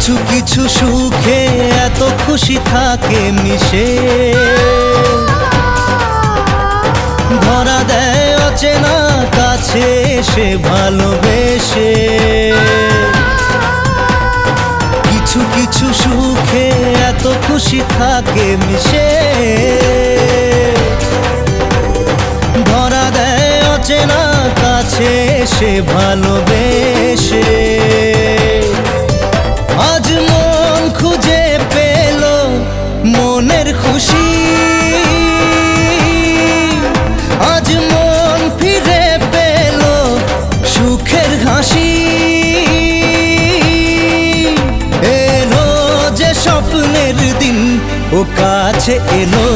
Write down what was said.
কিছু কিছু সুখে এত খুশি থাকে মিশে, ধরা দেয় অচেনা কাছে এসে ভালোবেসে। কিছু কিছু সুখে এত খুশি থাকে মিশে, ধরা দেয় অচেনা কাছে এসে ভালোবেসে। আজ মন খুঁজে পেল মনের খুশি, আজ মন ফিরে পেল সুখের হাসি। এলো যে স্বপ্নের দিন ও কাছে এলো,